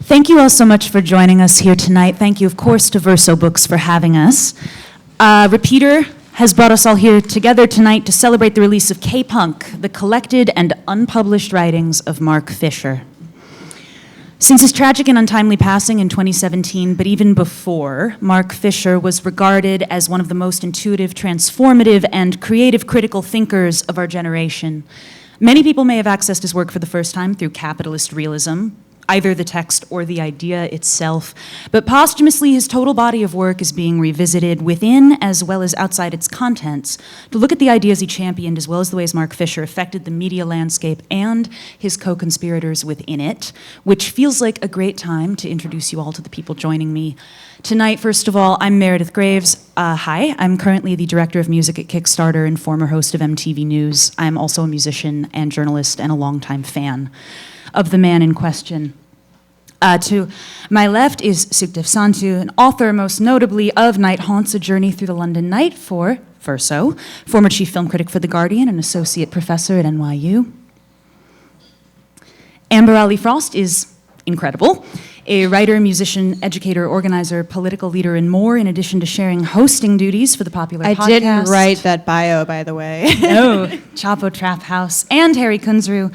Thank you all so much for joining us here tonight. Thank you, of course, to Verso Books for having us. Repeater has brought us all here together tonight to celebrate the release of K-Punk, the collected and unpublished writings of Mark Fisher. Since his tragic and untimely passing in 2017, but even before, Mark Fisher was regarded as one of the most intuitive, transformative, and creative critical thinkers of our generation. Many people may have accessed his work for the first time through capitalist realism, either the text or the idea itself, but posthumously his total body of work is being revisited within as well as outside its contents to look at the ideas he championed as well as the ways Mark Fisher affected the media landscape and his co-conspirators within it, which feels like a great time to introduce you all to the people joining me tonight. First of all, I'm Meredith Graves. Hi, I'm currently the director of music at Kickstarter and former host of MTV News. I'm also a musician and journalist and a longtime fan of the man in question. To my left is Sukhdev Sandhu, an author most notably of Night Haunts, A Journey Through the London Night for Verso, former chief film critic for The Guardian and associate professor at NYU. Amber Ali Frost is incredible, a writer, musician, educator, organizer, political leader, and more, in addition to sharing hosting duties for the popular podcast. I didn't write that bio, by the way. No, Chapo Trap House, and Hari Kunzru,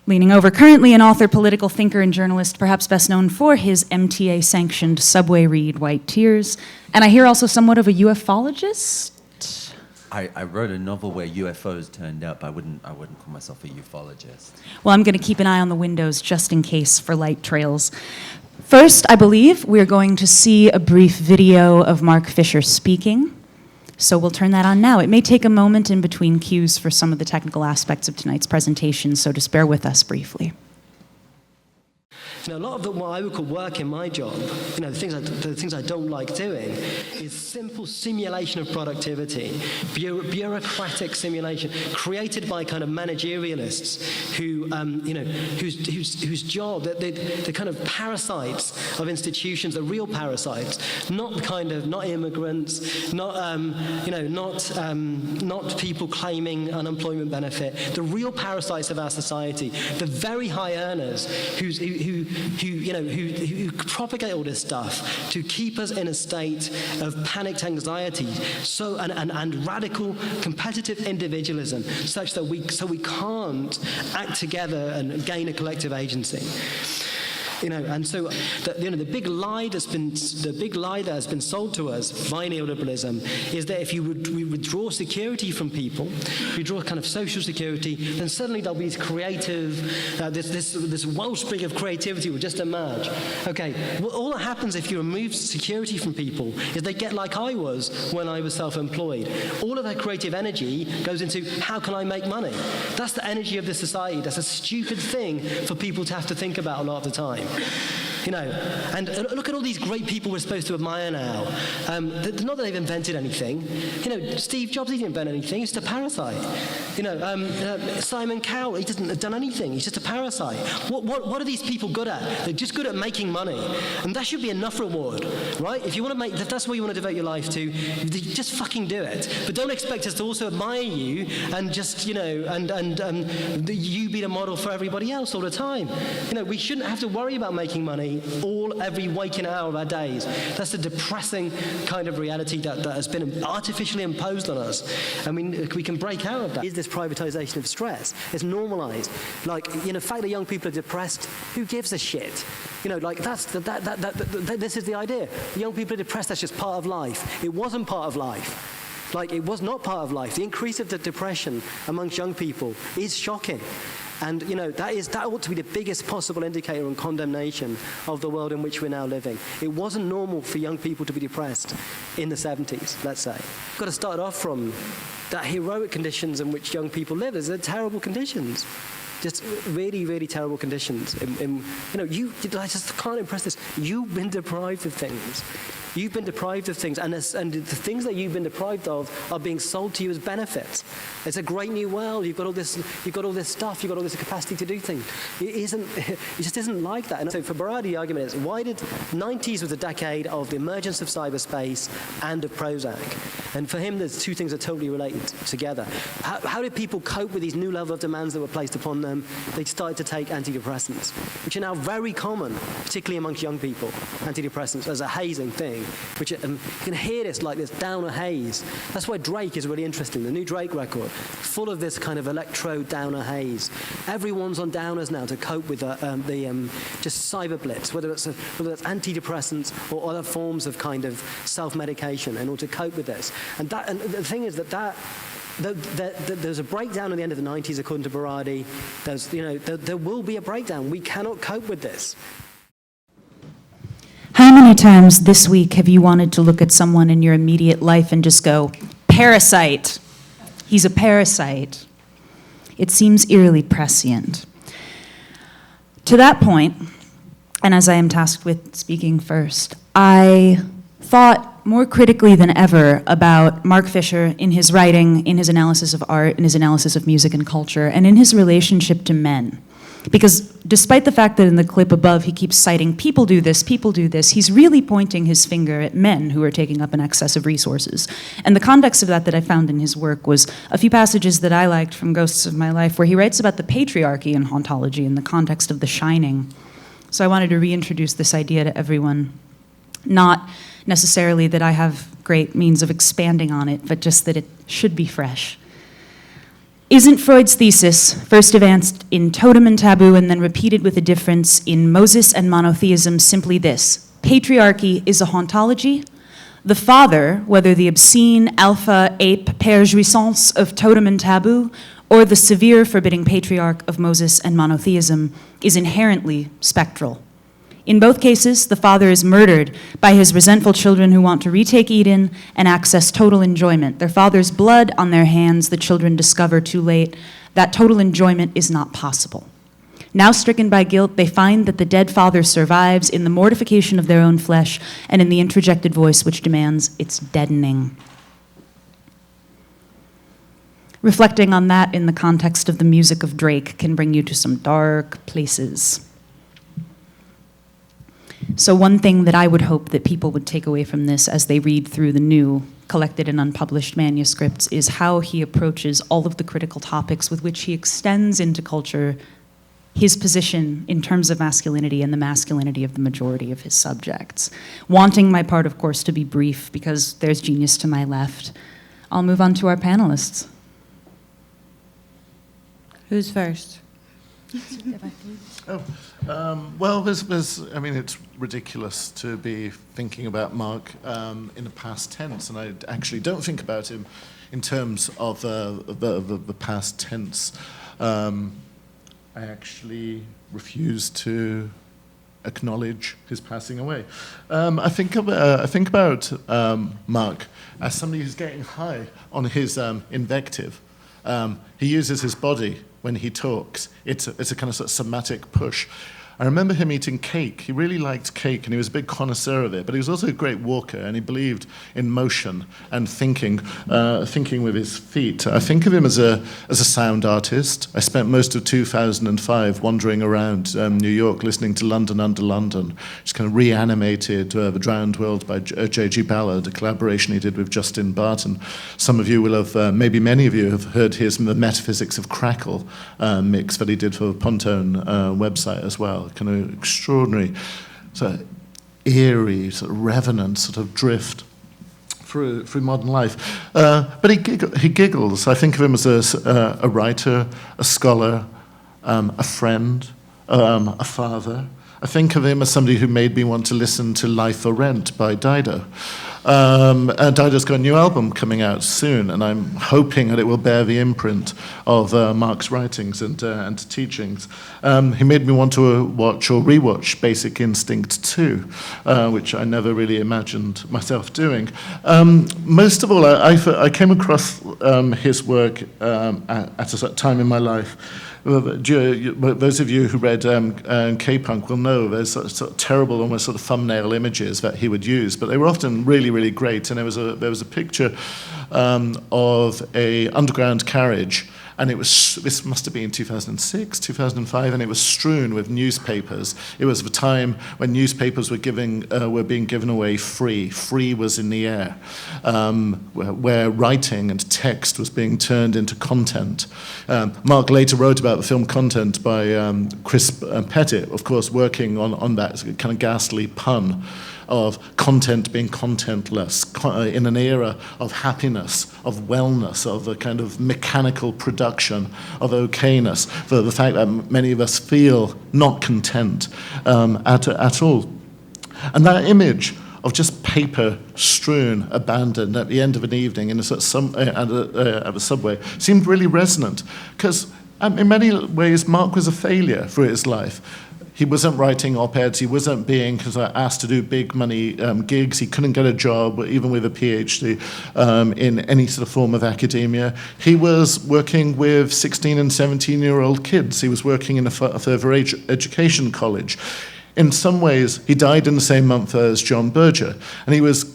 leaning over, currently an author, political thinker, and journalist, perhaps best known for his MTA-sanctioned subway read, White Tears. And I hear also somewhat of a ufologist? I wrote a novel where UFOs turned up. I wouldn't call myself a ufologist. Well, I'm going to keep an eye on the windows just in case for light trails. First, I believe we're going to see a brief video of Mark Fisher speaking. So we'll turn that on now. It may take a moment in between cues for some of the technical aspects of tonight's presentation, so just bear with us briefly. A lot of what I would call work in my job, the things I don't like doing, is simple simulation of productivity, bureaucratic simulation, created by kind of managerialists who, whose job, the kind of parasites of institutions, the real parasites, not immigrants, not people claiming unemployment benefit, the real parasites of our society, the very high earners who propagate all this stuff to keep us in a state of panicked anxiety, and radical competitive individualism, such that we can't act together and gain a collective agency. And so the big lie that has been sold to us by neoliberalism is that if we withdraw security from people, if we withdraw kind of social security, then suddenly there'll be this creative, this wellspring of creativity will just emerge. Okay, well, all that happens if you remove security from people is they get like I was when I was self-employed. All of that creative energy goes into how can I make money? That's the energy of this society. That's a stupid thing for people to have to think about a lot of the time. And look at all these great people we're supposed to admire now. Not that they've invented anything. Steve Jobs, he didn't invent anything. He's just a parasite. Simon Cowell, he hasn't done anything. He's just a parasite. What are these people good at? They're just good at making money, and that should be enough reward, right? If you want to if that's what you want to devote your life to, just fucking do it. But don't expect us to also admire you and just you be the model for everybody else all the time. We shouldn't have to worry about making money every waking hour of our days. That's the depressing kind of reality that has been artificially imposed on us. I mean, we can break out of that. Is this privatization of stress? It's normalized. The fact that young people are depressed, who gives a shit? This is the idea. Young people are depressed, that's just part of life. It wasn't part of life. It was not part of life. The increase of the depression amongst young people is shocking. And that ought to be the biggest possible indicator and condemnation of the world in which we're now living. It wasn't normal for young people to be depressed in the 70s, let's say. We've got to start off from that heroic conditions in which young people live. They're terrible conditions. Just really, really terrible conditions. I just can't impress this. You've been deprived of things. You've been deprived of things, and the things that you've been deprived of are being sold to you as benefits. It's a great new world. You've got all this stuff. You've got all this capacity to do things. It just isn't like that. And so, for Baradi, the argument is, why did 90s was a decade of the emergence of cyberspace and of Prozac? And for him, there's two things that are totally related together. How did people cope with these new level of demands that were placed upon them? They started to take antidepressants, which are now very common, particularly amongst young people, antidepressants as a hazing thing, which you can hear this like this downer haze. That's why Drake is really interesting. The new Drake record, full of this kind of electro downer haze. Everyone's on downers now to cope with the just cyber blitz, whether it's antidepressants or other forms of kind of self-medication in order to cope with this. And the thing is that there's a breakdown at the end of the 90s, according to Berardi. There will be a breakdown. We cannot cope with this. How many times this week have you wanted to look at someone in your immediate life and just go, parasite? He's a parasite. It seems eerily prescient. To that point, and as I am tasked with speaking first, I thought more critically than ever about Mark Fisher in his writing, in his analysis of art, in his analysis of music and culture, and in his relationship to men. Because despite the fact that in the clip above he keeps citing people do this, he's really pointing his finger at men who are taking up an excess of resources. And the context of that I found in his work was a few passages that I liked from Ghosts of My Life, where he writes about the patriarchy in hauntology in the context of The Shining. So I wanted to reintroduce this idea to everyone, not necessarily that I have great means of expanding on it, but just that it should be fresh. Isn't Freud's thesis, first advanced in Totem and Taboo and then repeated with a difference in Moses and Monotheism, simply this: patriarchy is a hauntology? The father, whether the obscene alpha ape père jouissance of Totem and Taboo, or the severe forbidding patriarch of Moses and Monotheism, is inherently spectral. In both cases, the father is murdered by his resentful children who want to retake Eden and access total enjoyment. Their father's blood on their hands, the children discover too late that total enjoyment is not possible. Now stricken by guilt, they find that the dead father survives in the mortification of their own flesh and in the introjected voice which demands its deadening. Reflecting on that in the context of the music of Drake can bring you to some dark places. So one thing that I would hope that people would take away from this as they read through the new collected and unpublished manuscripts is how he approaches all of the critical topics with which he extends into culture his position in terms of masculinity and the masculinity of the majority of his subjects. Wanting my part, of course, to be brief because there's genius to my left, I'll move on to our panelists. Who's first? Well, it's ridiculous to be thinking about Mark in the past tense, and I actually don't think about him in terms of the past tense. I actually refuse to acknowledge his passing away. I think about Mark as somebody who's getting high on his invective. He uses his body when he talks. It's a kind of sort of somatic push. I remember him eating cake. He really liked cake, and he was a big connoisseur of it, but he was also a great walker, and he believed in motion and thinking with his feet. I think of him as a sound artist. I spent most of 2005 wandering around New York, listening to London Under London, just kind of reanimated The Drowned World by J.G. Ballard, a collaboration he did with Justin Barton. Some of you will have, maybe many of you have heard his The Metaphysics of Crackle mix that he did for the Pontone website as well. Kind of extraordinary, sort of eerie, sort of revenant sort of drift through modern life. But he giggles. I think of him as a writer, a scholar, a friend, a father. I think of him as somebody who made me want to listen to Life or Rent by Dido. Dido's got a new album coming out soon, and I'm hoping that it will bear the imprint of Mark's writings and teachings. He made me want to watch or rewatch Basic Instinct 2, which I never really imagined myself doing. Most of all, I came across his work at a time in my life. Those of you who read K-Punk will know there's sort of terrible, almost sort of thumbnail images that he would use, but they were often really, really great. And there was a picture of a underground carriage and this must have been 2006, 2005, and it was strewn with newspapers. It was the time when newspapers were being given away free. Free was in the air, where writing and text was being turned into content. Mark later wrote about the film Content by Chris Pettit, of course, working on that kind of ghastly pun of content being contentless, in an era of happiness, of wellness, of a kind of mechanical production, of okayness, for the fact that many of us feel not content at all. And that image of just paper strewn, abandoned at the end of an evening at a subway seemed really resonant, because in many ways Mark was a failure for his life. He wasn't writing op-eds, he wasn't being asked to do big money gigs, he couldn't get a job, even with a PhD, in any sort of form of academia. He was working with 16 and 17-year-old kids. He was working in a further education college. In some ways, he died in the same month as John Berger, and he was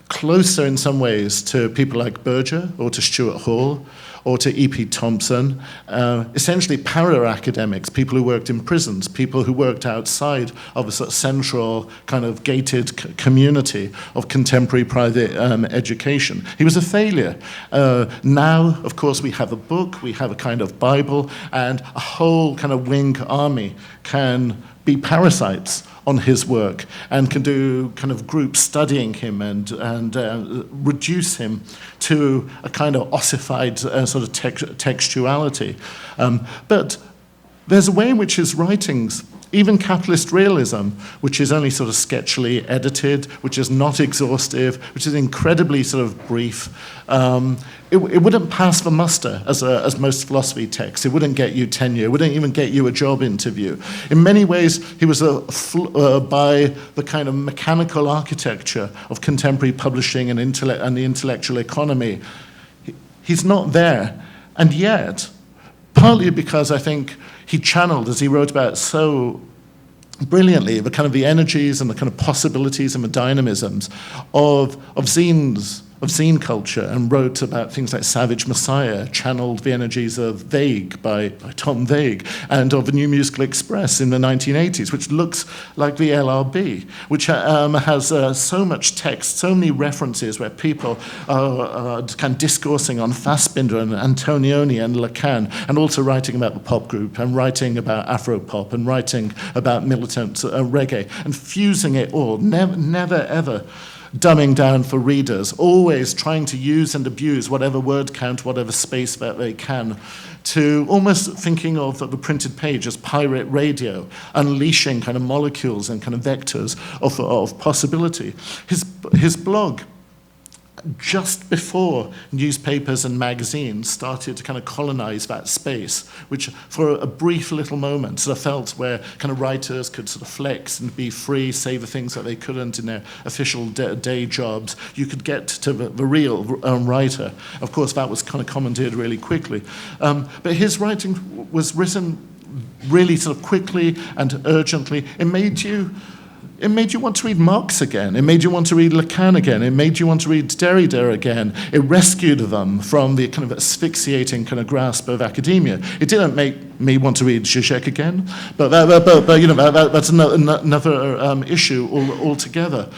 closer in some ways to people like Berger or to Stuart Hall or to E.P. Thompson, essentially para-academics, people who worked in prisons, people who worked outside of a sort of central kind of gated community of contemporary private education. He was a failure. Now, of course, we have a book, we have a kind of Bible, and a whole kind of wing army can be parasites on his work and can do kind of groups studying him and reduce him to a kind of ossified sort of textuality. But there's a way in which his writings, even capitalist realism, which is only sort of sketchily edited, which is not exhaustive, which is incredibly sort of brief, it wouldn't pass the muster as most philosophy texts. It wouldn't get you tenure. It wouldn't even get you a job interview. In many ways, he was by the kind of mechanical architecture of contemporary publishing and the intellectual economy. He's not there. And yet, partly because I think he channeled, as he wrote about so brilliantly, the kind of the energies and the kind of possibilities and the dynamisms of zine culture, and wrote about things like Savage Messiah, channeled the energies of Vague by Tom Vague, and of the New Musical Express in the 1980s, which looks like the LRB, which has so much text, so many references where people are kind of discoursing on Fassbinder and Antonioni and Lacan, and also writing about the pop group, and writing about Afro-pop, and writing about militant reggae, and fusing it all, never ever dumbing down for readers, always trying to use and abuse whatever word count, whatever space that they can, to almost thinking of the printed page as pirate radio, unleashing kind of molecules and kind of vectors of possibility. His blog, just before newspapers and magazines started to kind of colonize that space, which for a brief little moment sort of felt where kind of writers could sort of flex and be free, say the things that they couldn't in their official day jobs. You could get to the real writer. Of course, that was kind of commandeered really quickly. But his writing was written really sort of quickly and urgently. It made you want to read Marx again. It made you want to read Lacan again. It made you want to read Derrida again. It rescued them from the kind of asphyxiating kind of grasp of academia. It didn't make me want to read Zizek again, but you know, that's another issue altogether.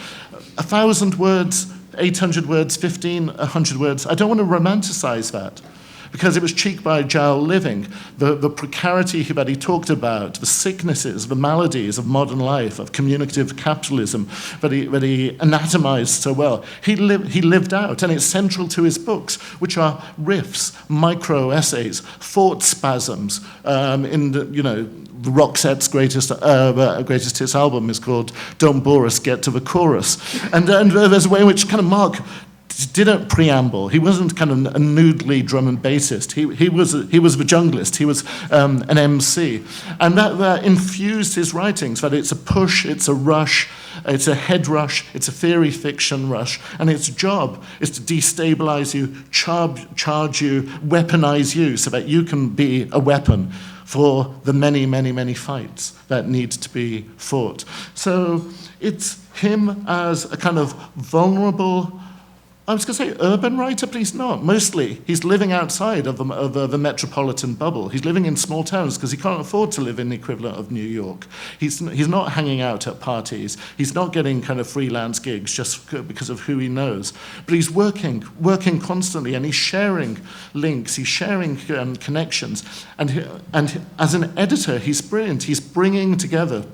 1,000 words, 800 words, 1,500 words. I don't want to romanticize that, because it was cheek by jowl living. The precarity that he talked about, the sicknesses, the maladies of modern life, of communicative capitalism, that he anatomized so well, he lived out, and it's central to his books, which are riffs, micro essays, thought spasms. The Roxette's greatest hits album is called "Don't Bore Us, Get to the Chorus," and there's a way in which kind of Mark didn't preamble. He wasn't kind of a noodly drum and bassist. He was the junglist. He was an MC, and that infused his writings. That it's a push, it's a rush, it's a head rush, it's a theory fiction rush, and its job is to destabilize you, charge you, weaponize you, so that you can be a weapon for the many, many, many fights that need to be fought. So it's him as a kind of vulnerable, I was going to say urban writer, but he's not. Mostly, he's living outside of the metropolitan bubble. He's living in small towns because he can't afford to live in the equivalent of New York. He's not hanging out at parties. He's not getting kind of freelance gigs just because of who he knows. But he's working constantly, and he's sharing links. He's sharing connections. And as an editor, he's brilliant. He's bringing together,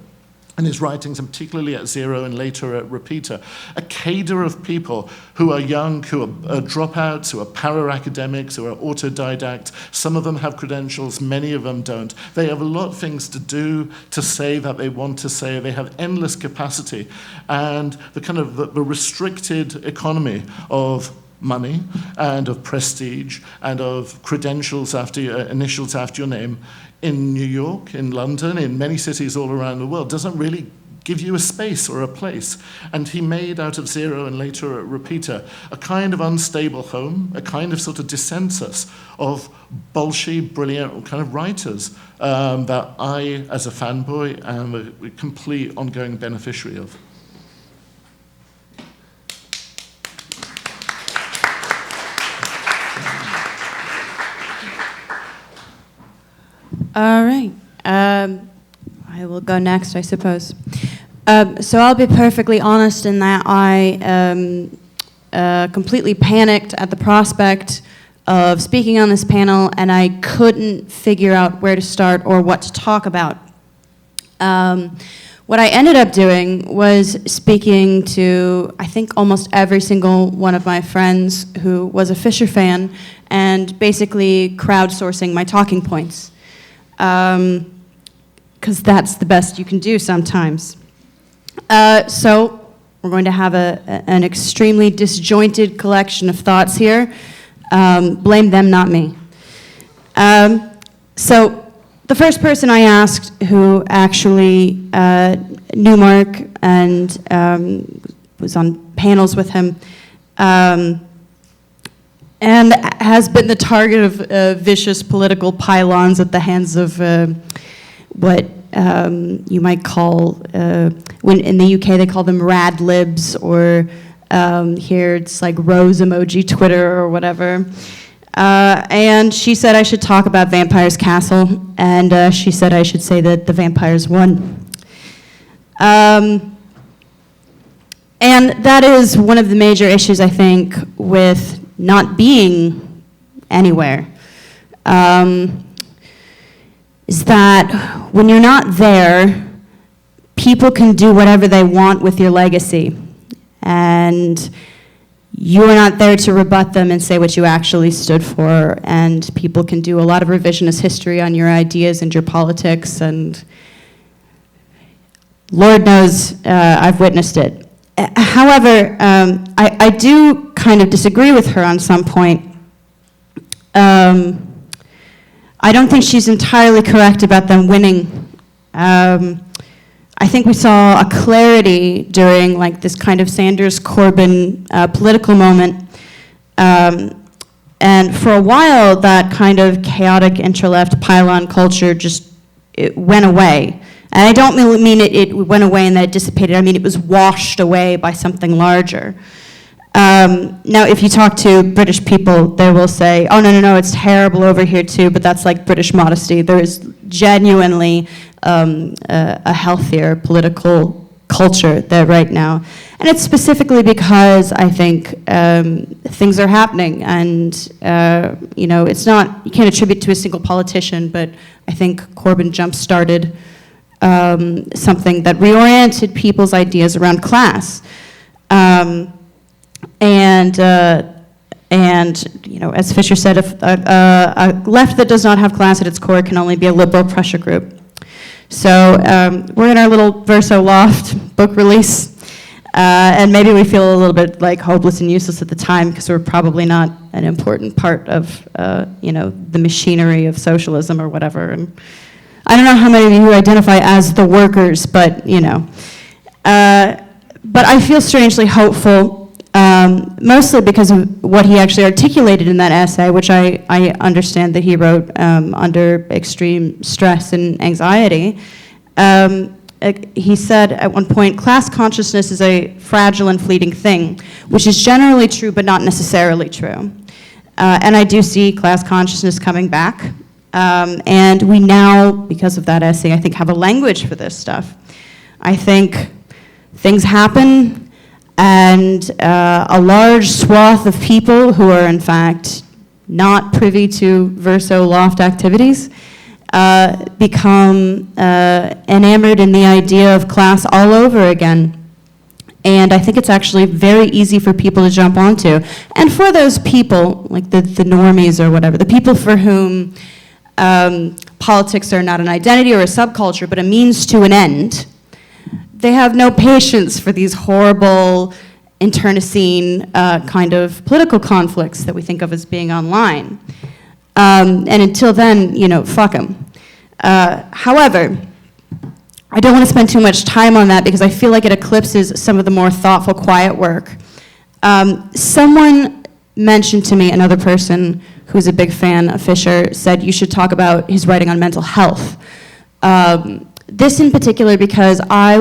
in his writings, and particularly at Zero and later at Repeater, a cadre of people who are young, who are dropouts, who are para-academics, who are autodidact. Some of them have credentials, many of them don't. They have a lot of things to do, to say that they want to say. They have endless capacity. And the kind of the restricted economy of money and of prestige and of credentials after your initials after your name in New York, in London, in many cities all around the world doesn't really give you a space or a place. And he made out of Zero and later at Repeater a kind of unstable home, a kind of sort of dissensus of bolshy, brilliant kind of writers that I, as a fanboy, am a complete ongoing beneficiary of. All right. I will go next, I suppose. So I'll be perfectly honest in that I completely panicked at the prospect of speaking on this panel, and I couldn't figure out where to start or what to talk about. What I ended up doing was speaking to, I think, almost every single one of my friends who was a Fisher fan, and basically crowdsourcing my talking points. Because that's the best you can do sometimes. So we're going to have an extremely disjointed collection of thoughts here. Blame them, not me. So the first person I asked who actually knew Mark and was on panels with him, and has been the target of vicious political pylons at the hands of what you might call, when in the UK they call them rad libs, or here it's like rose emoji Twitter or whatever. And she said I should talk about Vampire's Castle, and she said I should say that the vampires won. And that is one of the major issues, I think, with not being anywhere, is that when you're not there, people can do whatever they want with your legacy, and you're not there to rebut them and say what you actually stood for, and people can do a lot of revisionist history on your ideas and your politics, and Lord knows I've witnessed it. However, I do kind of disagree with her on some point. I don't think she's entirely correct about them winning. I think we saw a clarity during like this kind of Sanders-Corbyn political moment. And for a while, that kind of chaotic intra-left pylon culture just it went away. And I don't mean it went away and that it dissipated. I mean it was washed away by something larger. Now, if you talk to British people, they will say, oh, no, it's terrible over here too, but that's like British modesty. There is genuinely a healthier political culture there right now. And it's specifically because I think things are happening, and it's not, you can't attribute to a single politician, but I think Corbyn jump-started something that reoriented people's ideas around class. And as Fisher said, a left that does not have class at its core can only be a liberal pressure group. So we're in our little Verso loft book release, and maybe we feel a little bit like hopeless and useless at the time because we're probably not an important part of the machinery of socialism or whatever. And I don't know how many of you identify as the workers, but but I feel strangely hopeful, mostly because of what he actually articulated in that essay, which I understand that he wrote under extreme stress and anxiety. he said at one point, class consciousness is a fragile and fleeting thing, which is generally true but not necessarily true. And I do see class consciousness coming back. And we now, because of that essay, I think have a language for this stuff. I think things happen, and a large swath of people who are in fact not privy to Verso loft activities become enamored in the idea of class all over again. And I think it's actually very easy for people to jump onto. And for those people, like the normies or whatever, the people for whom politics are not an identity or a subculture, but a means to an end, they have no patience for these horrible, internecine kind of political conflicts that we think of as being online. And until then, fuck them. However, I don't want to spend too much time on that because I feel like it eclipses some of the more thoughtful, quiet work. Someone mentioned to me, another person who's a big fan of Fisher, said you should talk about his writing on mental health. This in particular because I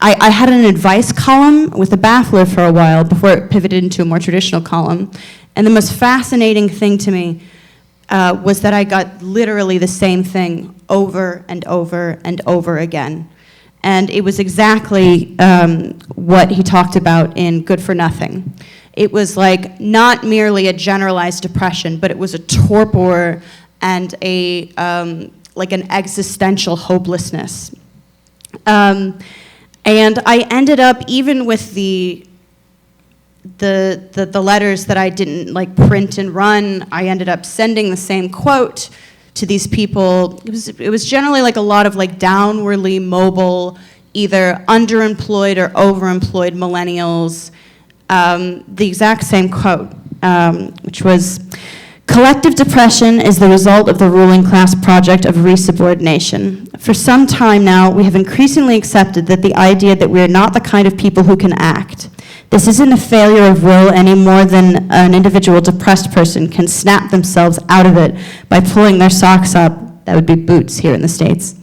had an advice column with a baffler for a while before it pivoted into a more traditional column. And the most fascinating thing to me was that I got literally the same thing over and over and over again. And it was exactly what he talked about in Good for Nothing. It was like not merely a generalized depression, but it was a torpor and like an existential hopelessness. And I ended up, even with the letters that I didn't like print and run, I ended up sending the same quote to these people. It was generally like a lot of like downwardly mobile, either underemployed or overemployed millennials. The exact same quote, which was, collective depression is the result of the ruling class project of resubordination. For some time now, we have increasingly accepted that the idea that we are not the kind of people who can act. This isn't a failure of will any more than an individual depressed person can snap themselves out of it by pulling their socks up. That would be boots here in the States.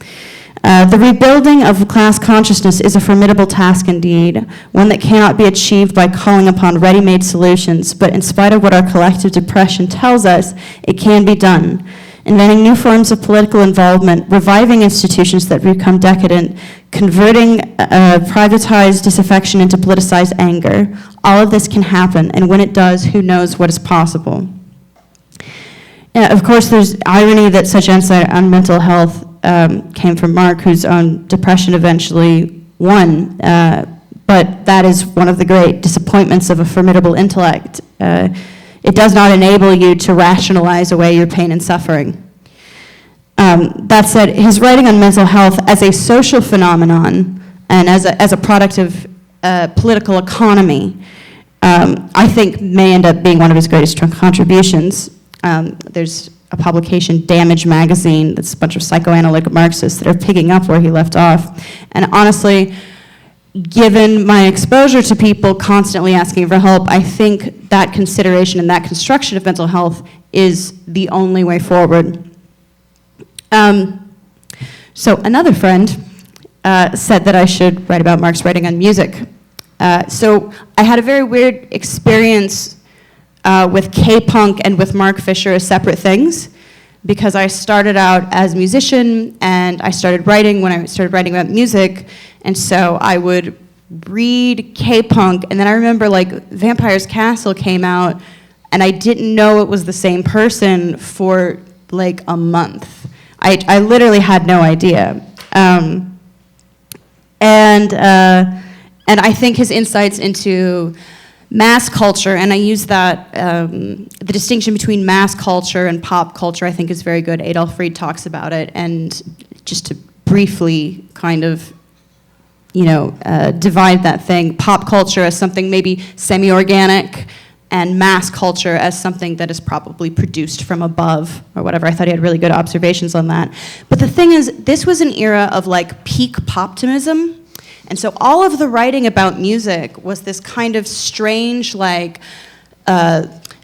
The rebuilding of class consciousness is a formidable task indeed, one that cannot be achieved by calling upon ready-made solutions, but in spite of what our collective depression tells us, it can be done. Inventing new forms of political involvement, reviving institutions that become decadent, converting privatized disaffection into politicized anger, all of this can happen, and when it does, who knows what is possible. Of course, there's irony that such insight on mental health came from Mark, whose own depression eventually won. But that is one of the great disappointments of a formidable intellect. It does not enable you to rationalize away your pain and suffering. That said, his writing on mental health as a social phenomenon and as a product of political economy, I think may end up being one of his greatest contributions. There's a publication, Damage Magazine, that's a bunch of psychoanalytic Marxists that are picking up where he left off. And honestly, given my exposure to people constantly asking for help, I think that consideration and that construction of mental health is the only way forward. So another friend said that I should write about Mark's writing on music. So I had a very weird experience with K-punk and with Mark Fisher as separate things, because I started out as a musician and I started writing when I started writing about music, and so I would read K-punk, and then I remember like Vampire's Castle came out and I didn't know it was the same person for like a month. I literally had no idea. And I think his insights into mass culture, and I use that, the distinction between mass culture and pop culture I think is very good. Adolf Fried talks about it, and just to briefly kind of, divide that thing, pop culture as something maybe semi-organic, and mass culture as something that is probably produced from above, or whatever. I thought he had really good observations on that. But the thing is, this was an era of like peak poptimism. And so all of the writing about music was this kind of strange, like,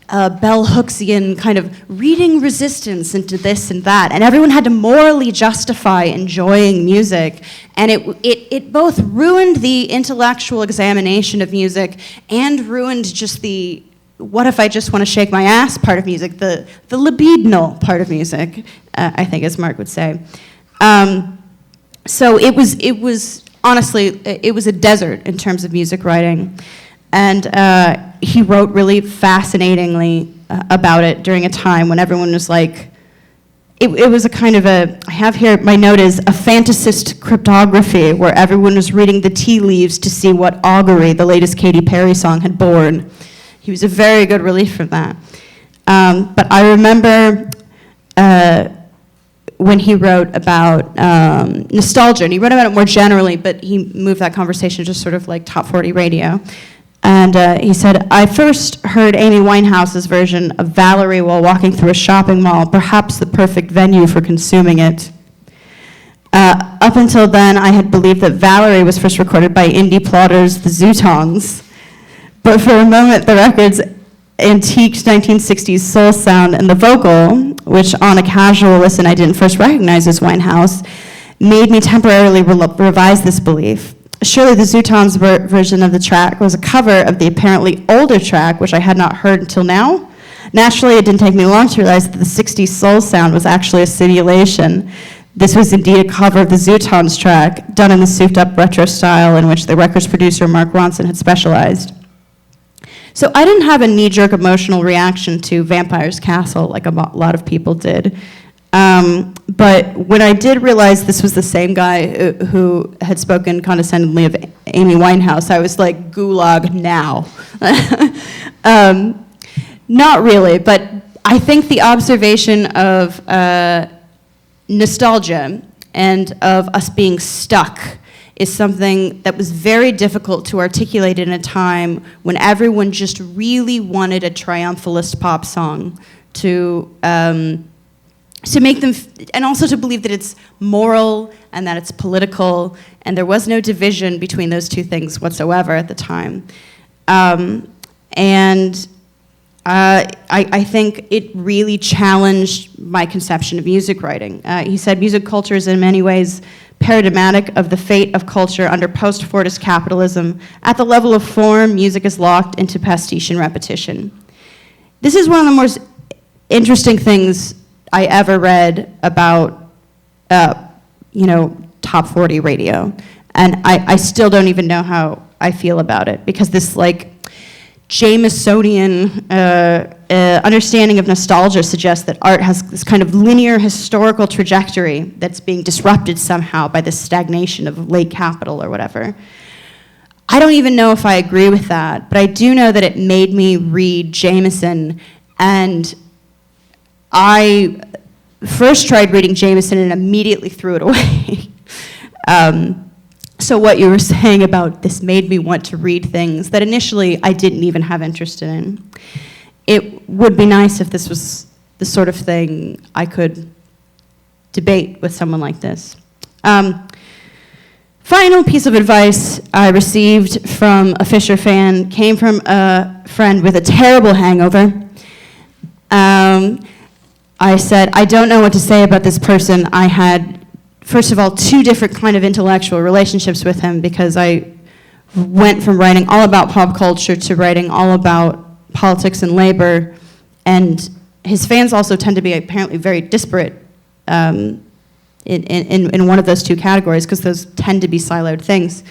bell hooksian kind of reading resistance into this and that, and everyone had to morally justify enjoying music, and it both ruined the intellectual examination of music and ruined just the what if I just want to shake my ass part of music, the libidinal part of music, I think, as Mark would say. So it was honestly, it was a desert in terms of music writing. And he wrote really fascinatingly about it during a time when everyone was like, it was a kind of I have here, my note is, a fantasist cryptography where everyone was reading the tea leaves to see what augury the latest Katy Perry song had borne. He was a very good relief from that. But I remember when he wrote about nostalgia, and he wrote about it more generally, but he moved that conversation to sort of like top 40 radio. And he said, I first heard Amy Winehouse's version of Valerie while walking through a shopping mall, perhaps the perfect venue for consuming it. Up until then, I had believed that Valerie was first recorded by indie plotters, the Zootons. But for a moment, the record's antiqued 1960s soul sound and the vocal, which on a casual listen I didn't first recognize as Winehouse, made me temporarily revise this belief. Surely the Zootons' version of the track was a cover of the apparently older track, which I had not heard until now. Naturally, it didn't take me long to realize that the 60s soul sound was actually a simulation. This was indeed a cover of the Zootons track, done in the souped-up retro style in which the record's producer Mark Ronson had specialized. So I didn't have a knee-jerk emotional reaction to Vampire's Castle like a lot of people did. But when I did realize this was the same guy who had spoken condescendingly of Amy Winehouse, I was like, gulag now. Not really, but I think the observation of nostalgia and of us being stuck is something that was very difficult to articulate in a time when everyone just really wanted a triumphalist pop song to make them, and also to believe that it's moral and that it's political, and there was no division between those two things whatsoever at the time. I think it really challenged my conception of music writing. He said music culture is in many ways paradigmatic of the fate of culture under post-Fordist capitalism. At the level of form, music is locked into pastiche and repetition. This is one of the most interesting things I ever read about, top 40 radio. And I still don't even know how I feel about it, because this like Jamesonian understanding of nostalgia suggests that art has this kind of linear historical trajectory that's being disrupted somehow by this stagnation of late capital or whatever. I don't even know if I agree with that, but I do know that it made me read Jameson, and I first tried reading Jameson and immediately threw it away. So what you were saying about this made me want to read things that initially I didn't even have interest in. It would be nice if this was the sort of thing I could debate with someone like this. Final piece of advice I received from a Fisher fan came from a friend with a terrible hangover. I said, I don't know what to say about this person. I had, first of all, two different kind of intellectual relationships with him, because I went from writing all about pop culture to writing all about politics and labor, and his fans also tend to be apparently very disparate in one of those two categories, because those tend to be siloed things.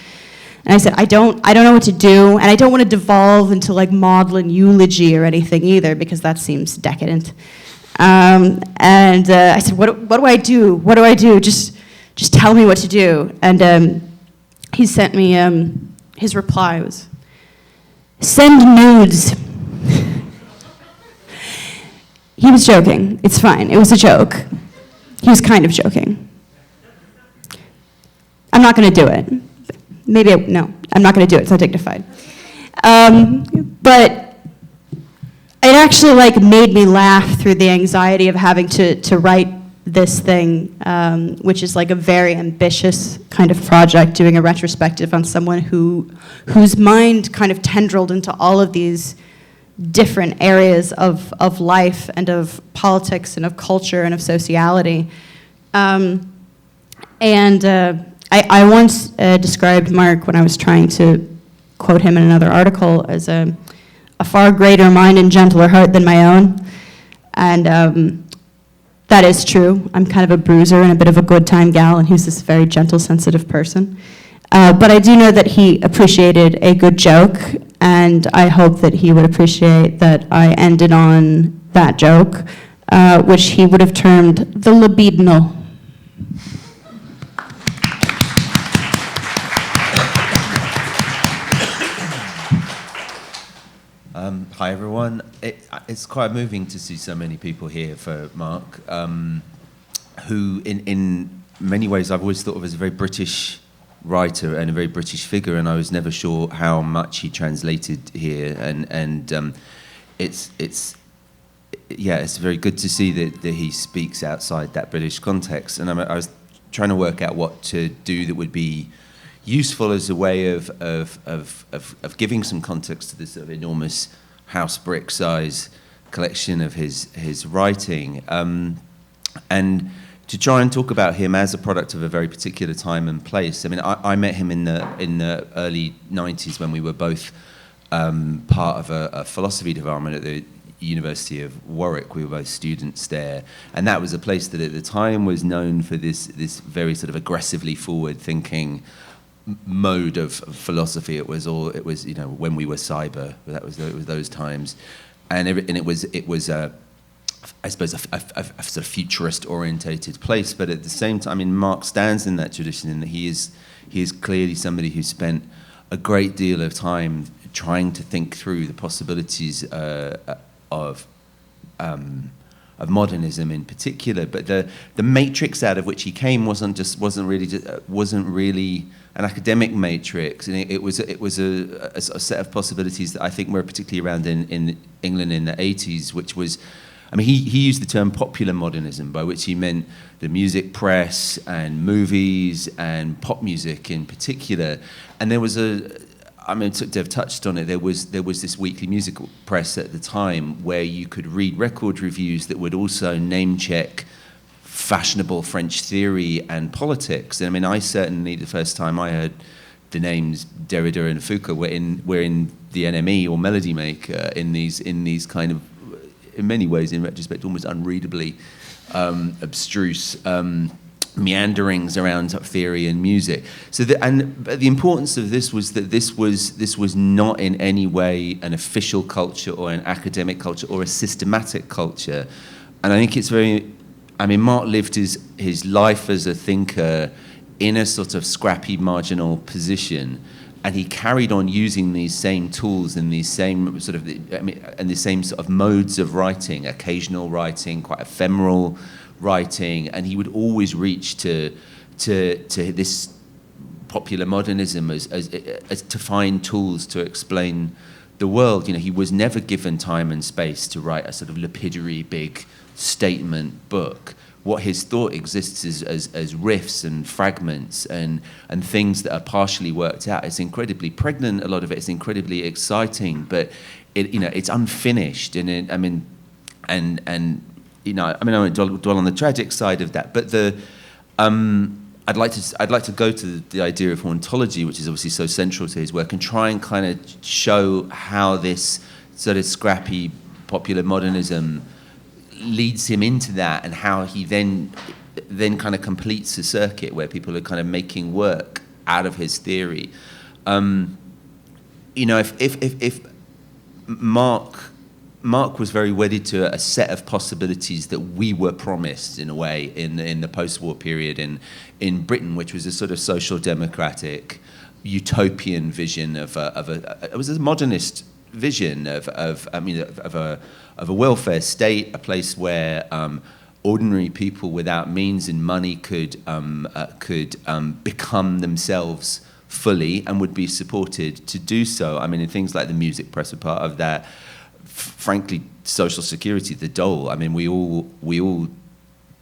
And I said, I don't know what to do, and I don't want to devolve into like maudlin eulogy or anything either, because that seems decadent. I said, what do I do? What do I do? Just tell me what to do. And he sent me, his reply was, send nudes. He was joking. It's fine. It was a joke. He was kind of joking. I'm not going to do it. No, I'm not going to do it. It's not dignified. But it actually like made me laugh through the anxiety of having to write this thing, which is like a very ambitious kind of project, doing a retrospective on someone whose mind kind of tendrilled into all of these different areas of life and of politics and of culture and of sociality. I once described Mark, when I was trying to quote him in another article, as a far greater mind and gentler heart than my own. And that is true. I'm kind of a bruiser and a bit of a good time gal, and he's this very gentle, sensitive person. But I do know that he appreciated a good joke, and I hope that he would appreciate that I ended on that joke, which he would have termed the libidinal. Hi everyone. It's quite moving to see so many people here for Mark, who in many ways I've always thought of as a very British writer and a very British figure, and I was never sure how much he translated here, and it's very good to see that he speaks outside that British context. And I was trying to work out what to do that would be useful as a way of giving some context to this sort of enormous house brick size collection of his writing, and to try and talk about him as a product of a very particular time and place. I mean, I met him in the early 90s when we were both part of a philosophy department at the University of Warwick. We were both students there, and that was a place that at the time was known for this very sort of aggressively forward-thinking mode of philosophy. It was when we were cyber, it was those times, and it was I suppose a sort of futurist orientated place. But at the same time, I mean, Mark stands in that tradition in that he is clearly somebody who spent a great deal of time trying to think through the possibilities of modernism in particular. But the matrix out of which he came wasn't really an academic matrix, and it was a set of possibilities that I think were particularly around in England in the 80s, which was, I mean, he used the term popular modernism, by which he meant the music press and movies and pop music in particular. And there was Sukhdev touched on it, there was this weekly musical press at the time where you could read record reviews that would also name check fashionable French theory and politics. And I mean, I certainly, the first time I heard the names Derrida and Foucault were in the NME or Melody Maker, in these kind of, in many ways, in retrospect, almost unreadably abstruse meanderings around theory and music. So the importance of this was that this was not in any way an official culture or an academic culture or a systematic culture. And I think it's very, I mean, Mark lived his life as a thinker in a sort of scrappy marginal position, and he carried on using these same tools and these same sort of, and the same sort of modes of writing, occasional writing, quite ephemeral writing, and he would always reach to this popular modernism as to find tools to explain the world. You know, he was never given time and space to write a sort of lapidary big statement book. What his thought exists as riffs and fragments and things that are partially worked out. It's incredibly pregnant. A lot of it is incredibly exciting, but it's unfinished. And I won't dwell on the tragic side of that. But I'd like to go to the idea of hauntology, which is obviously so central to his work, and try and kind of show how this sort of scrappy popular modernism leads him into that, and how he then kind of completes a circuit where people are kind of making work out of his theory. If Mark was very wedded to a set of possibilities that we were promised in a way in the post-war period in Britain, which was a sort of social democratic utopian vision it was a modernist vision of a welfare state, a place where ordinary people without means and money could become themselves fully and would be supported to do so. I mean, in things like the music press are part of that. Frankly, social security, the dole. I mean, we all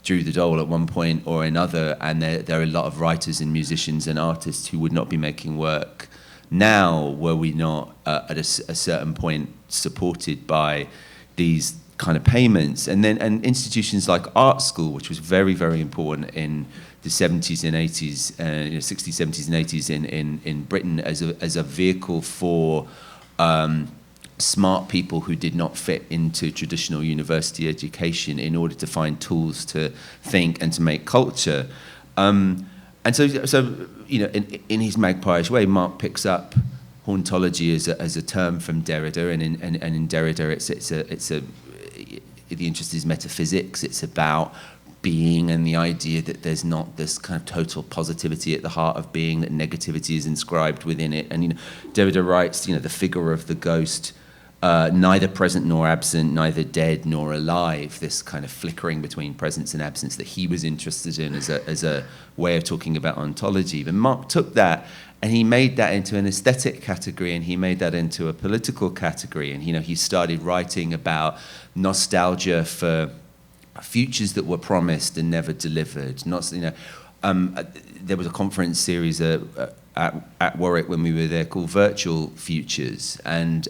drew the dole at one point or another, and there are a lot of writers and musicians and artists who would not be making work now were we not at a certain point supported by these kind of payments? And institutions like art school, which was very, very important in the 70s and 80s, 60s, 70s and 80s in Britain as a vehicle for smart people who did not fit into traditional university education in order to find tools to think and to make culture. And so in his magpie-ish way, Marc picks up hauntology as a term from Derrida, and in Derrida, the interest is metaphysics. It's about being and the idea that there's not this kind of total positivity at the heart of being, that negativity is inscribed within it. And Derrida writes, the figure of the ghost, neither present nor absent, neither dead nor alive, this kind of flickering between presence and absence that he was interested in as a way of talking about ontology. But Marc took that and he made that into an aesthetic category, and he made that into a political category. And he started writing about nostalgia for futures that were promised and never delivered. There was a conference series at Warwick when we were there called Virtual Futures, and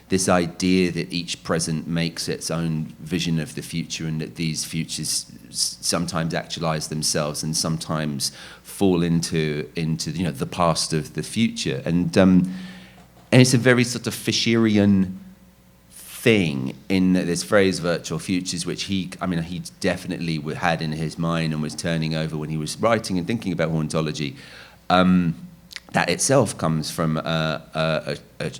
this idea that each present makes its own vision of the future, and that these futures sometimes actualize themselves and sometimes fall into the past of the future, and it's a very sort of Fisherian thing in this phrase virtual futures, which he definitely had in his mind and was turning over when he was writing and thinking about hauntology. That itself comes from a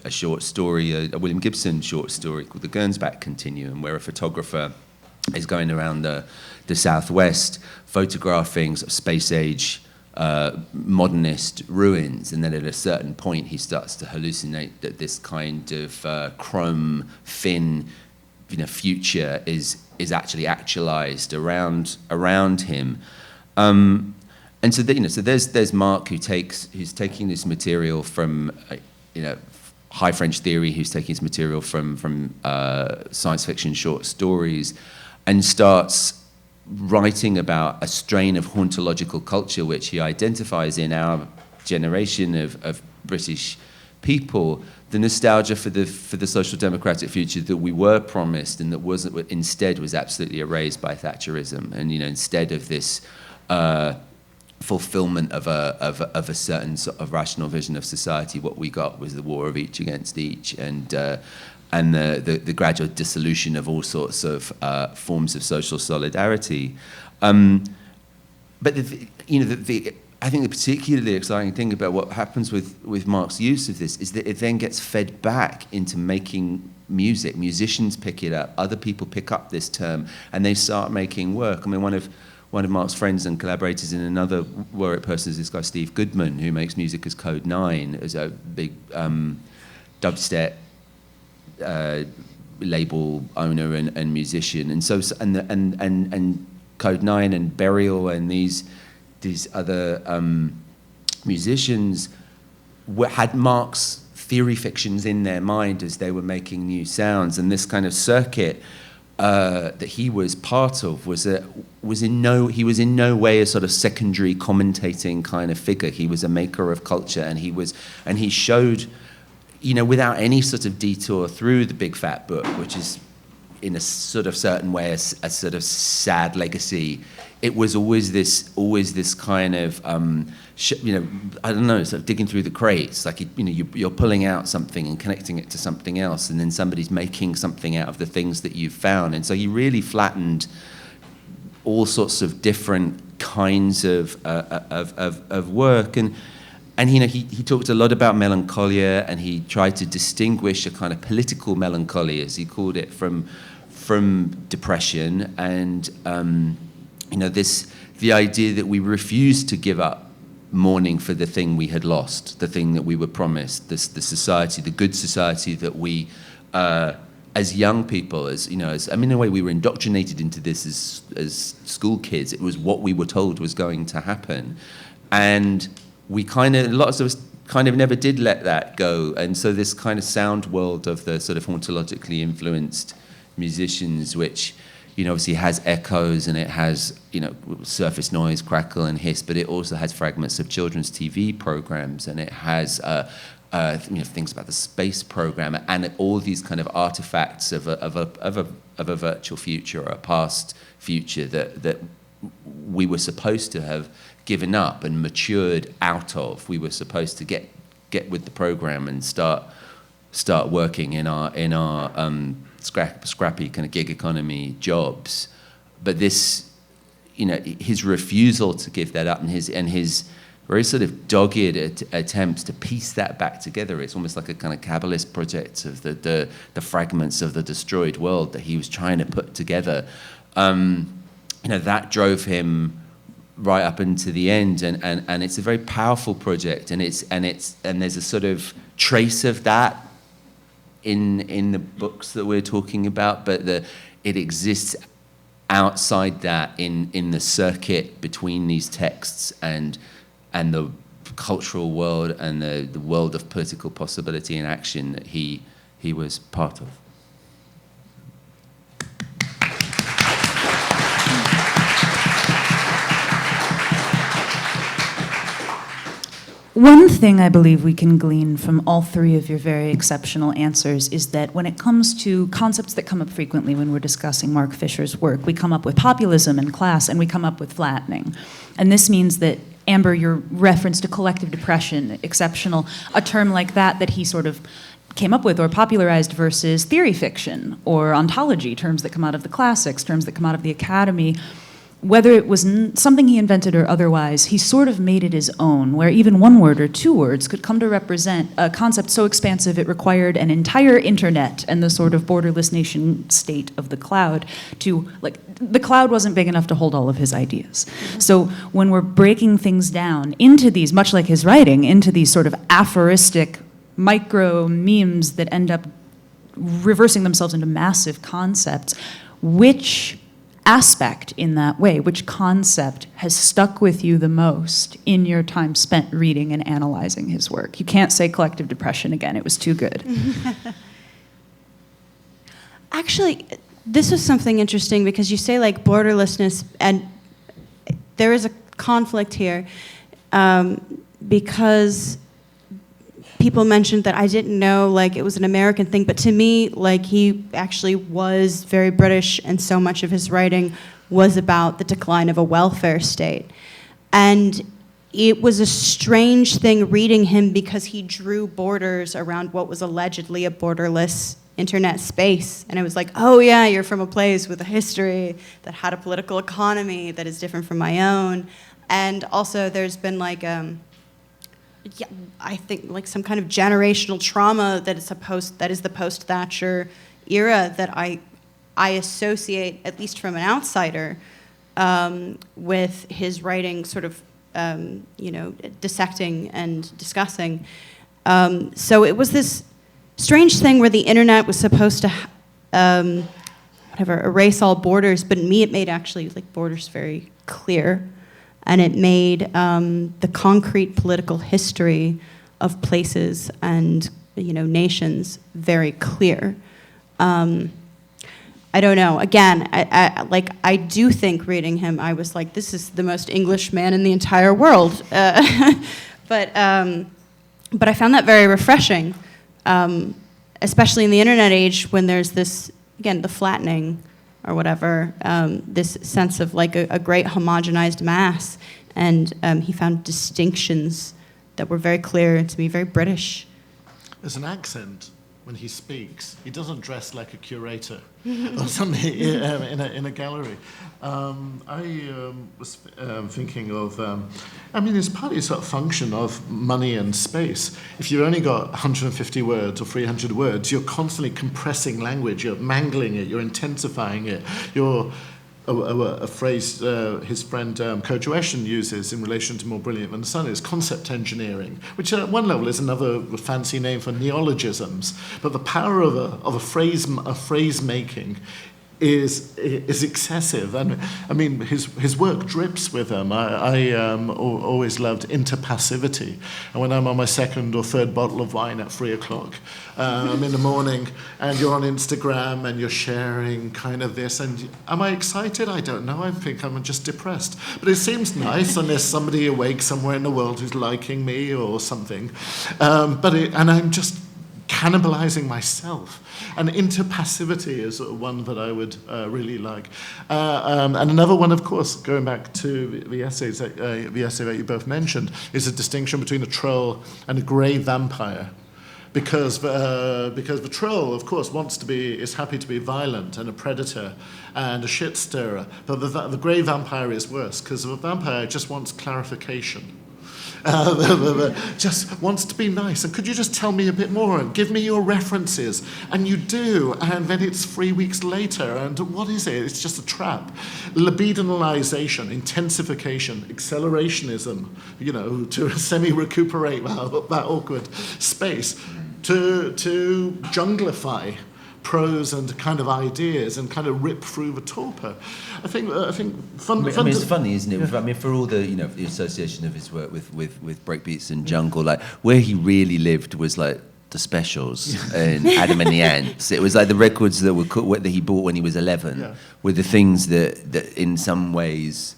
short story, a William Gibson short story called The Gernsback Continuum, where a photographer is going around the southwest photographing sort of space-age modernist ruins, and then at a certain point he starts to hallucinate that this kind of chrome thin future is actually actualized around him, and so there's Marc who's taking this material from high French theory, who's taking his material from science fiction short stories, and starts writing about a strain of hauntological culture which he identifies in our generation of British people, the nostalgia for the social democratic future that we were promised and that instead was absolutely erased by Thatcherism, and instead of this fulfillment of a certain sort of rational vision of society, what we got was the war of each against each, and the gradual dissolution of all sorts of forms of social solidarity. But I think the particularly exciting thing about what happens with Marc's use of this is that it then gets fed back into making music. Musicians pick it up, other people pick up this term, and they start making work. I mean, one of Marc's friends and collaborators in another Warwick person is this guy Steve Goodman, who makes music as Code 9, as a big dubstep label owner and musician, and so and Code 9 and Burial and these other musicians had Marc's theory fictions in their mind as they were making new sounds, and this kind of circuit that he was part of was in no way a sort of secondary commentating kind of figure. He was a maker of culture, and he showed, without any sort of detour through the big fat book, which is in a sort of certain way a sort of sad legacy. It was always this kind of I don't know, sort of digging through the crates, like you're pulling out something and connecting it to something else, and then somebody's making something out of the things that you've found. And so he really flattened all sorts of different kinds of work, and he talked a lot about melancholia, and he tried to distinguish a kind of political melancholy, as he called it, from depression, and the idea that we refuse to give up mourning for the thing we had lost, the thing that we were promised, the society, the good society that we, as young people, in a way we were indoctrinated into this as school kids. It was what we were told was going to happen, and lots of us kind of never did let that go. And so this kind of sound world of the sort of hauntologically influenced musicians, which obviously has echoes, and it has surface noise, crackle and hiss, but it also has fragments of children's TV programs, and it has things about the space program, and all these kind of artifacts of a virtual future or a past future that we were supposed to have given up and matured out of. We were supposed to get with the program and start working in our scrappy kind of gig economy jobs. But this, his refusal to give that up and his very sort of dogged attempts to piece that back together. It's almost like a kind of Kabbalist project of the fragments of the destroyed world that he was trying to put together. That drove him right up into the end, and it's a very powerful project, and there's a sort of trace of that in the books that we're talking about, but it exists outside that in the circuit between these texts and the cultural world and the world of political possibility and action that he was part of. One thing I believe we can glean from all three of your very exceptional answers is that when it comes to concepts that come up frequently when we're discussing Mark Fisher's work, we come up with populism and class, and we come up with flattening. And this means that, Amber, your reference to collective depression, exceptional, a term like that he sort of came up with or popularized versus theory fiction or ontology, terms that come out of the classics, terms that come out of the academy. Whether it was something he invented or otherwise, he sort of made it his own, where even one word or two words could come to represent a concept so expansive it required an entire internet and the sort of borderless nation state of the cloud to, the cloud wasn't big enough to hold all of his ideas. Mm-hmm. So when we're breaking things down into these, much like his writing, into these sort of aphoristic micro memes that end up reversing themselves into massive concepts, which aspect in that way, which concept has stuck with you the most in your time spent reading and analyzing his work? You can't say collective depression again, it was too good. Actually, this was something interesting because you say borderlessness, and there is a conflict here because people mentioned that I didn't know it was an American thing, but to me, he actually was very British, and so much of his writing was about the decline of a welfare state. And it was a strange thing reading him because he drew borders around what was allegedly a borderless internet space. And it was oh yeah, you're from a place with a history that had a political economy that is different from my own. And also there's been I think some kind of generational trauma that is the post-Thatcher era that I associate, at least from an outsider, with his writing sort of dissecting and discussing. So it was this strange thing where the internet was supposed to erase all borders, but in me it made actually borders very clear. And it made the concrete political history of places and nations very clear. I don't know. Again, I do think reading him, I was this is the most English man in the entire world. But I found that very refreshing, especially in the internet age when there's this, again, the flattening or whatever, this sense of a great homogenized mass. And he found distinctions that were very clear to me, very British. There's an accent when he speaks. He doesn't dress like a curator or something in a gallery. I was thinking of, it's partly a sort of function of money and space. If you've only got 150 words or 300 words, you're constantly compressing language, you're mangling it, you're intensifying it, you're a phrase his friend Kojo Eshin uses in relation to More Brilliant Than the Sun is concept engineering, which at one level is another fancy name for neologisms. But the power of a phrase making is excessive. And I mean, his work drips with them. I always loved interpassivity. And when I'm on my second or third bottle of wine at 3 o'clock in the morning, and you're on Instagram and you're sharing kind of this, and am I excited? I don't know. I think I'm just depressed. But it seems nice unless somebody awake somewhere in the world who's liking me or something. And I'm just cannibalizing myself. And interpassivity is one that I would really like. And another one, of course, going back to the essay that you both mentioned, is a distinction between a troll and a grey vampire. Because the troll, of course, is happy to be violent and a predator and a shit stirrer. But the grey vampire is worse, because the vampire just wants clarification. Just wants to be nice. And could you just tell me a bit more and give me your references? And you do, and then it's 3 weeks later, and what is it? It's just a trap. Libidinalization, intensification, accelerationism, to semi-recuperate that awkward space, to junglify prose and kind of ideas and kind of rip through the torpor. I think it's funny, isn't it? Yeah. I mean, for all the the association of his work with breakbeats and jungle, like where he really lived was like the Specials and Adam and the Ants. It was like the records that he bought when he was 11 were the things that in some ways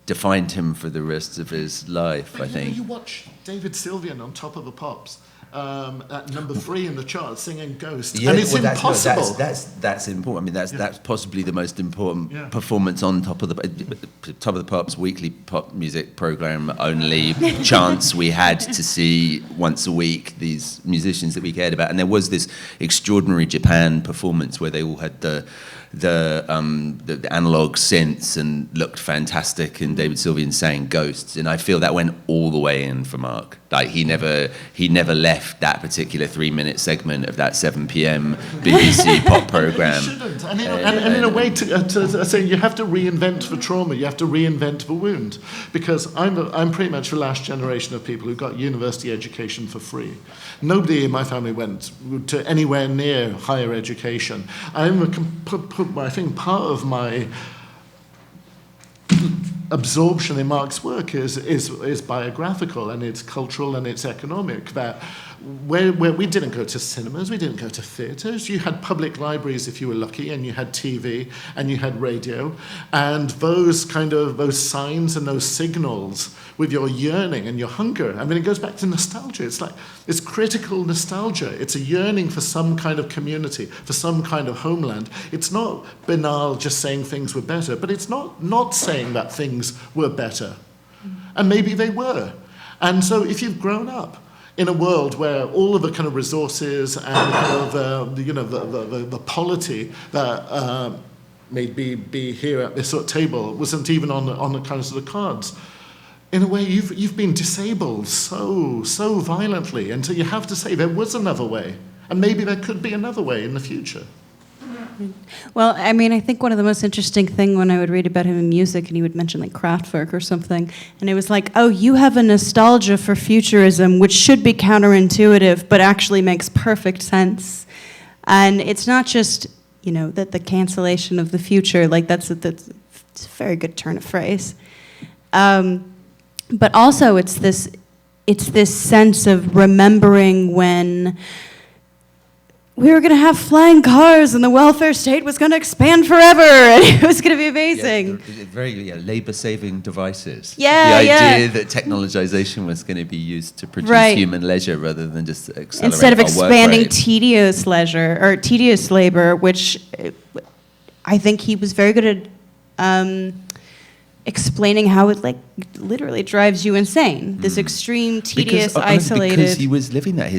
defined him for the rest of his life. I think. You watch David Sylvian on Top of the Pops. At number 3 in the chart, singing Ghost, and it's impossible. That's important. I mean, that's possibly the most important performance on Top of the Pops weekly pop music program. Only chance we had to see once a week these musicians that we cared about, and there was this extraordinary Japan performance where they all had the analog synths and looked fantastic, and David Sylvian sang Ghosts, and I feel that went all the way in for Mark. Like he never left that particular 3-minute segment of that 7 p.m. BBC pop program. You shouldn't. And in a way, to say you have to reinvent the trauma, you have to reinvent the wound, because I'm pretty much the last generation of people who got university education for free. Nobody in my family went to anywhere near higher education. I think part of my absorption in Mark's work is biographical, and it's cultural and it's economic. That where we didn't go to cinemas, we didn't go to theatres. You had public libraries if you were lucky, and you had TV and you had radio, and those signs and those signals with your yearning and your hunger. I mean, it goes back to nostalgia. It's critical nostalgia. It's a yearning for some kind of community, for some kind of homeland. It's not banal just saying things were better, but it's not saying that things were better. And maybe they were. And so if you've grown up in a world where all of the kind of resources and kind of the polity that may be here at this sort of table wasn't even on the kind of sort of cards, in a way, you've been disabled so violently, and so you have to say there was another way, and maybe there could be another way in the future. Well, I mean, I think one of the most interesting thing when I would read about him in music, and he would mention like Kraftwerk or something, and it was like, oh, you have a nostalgia for futurism, which should be counterintuitive, but actually makes perfect sense. And it's not just, that the cancellation of the future, like that's a very good turn of phrase. But also it's this sense of remembering when we were going to have flying cars and the welfare state was going to expand forever and it was going to be amazing. Very labor-saving devices. The idea that technologization was going to be used to produce human leisure rather than just accelerate instead of our expanding work rate. tedious leisure or tedious labor, which I think he was very good at explaining how it literally drives you insane. This extreme, tedious, isolated. Because he was living that.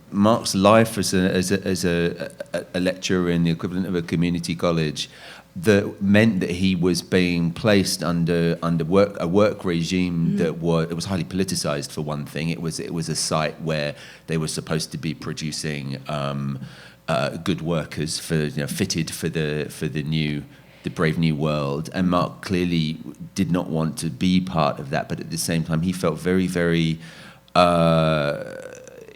Mark's life as a lecturer in the equivalent of a community college, that meant that he was being placed under a work regime that was highly politicized. For one thing, it was a site where they were supposed to be producing good workers fitted for the brave new world, and Mark clearly did not want to be part of that, but at the same time he felt very, very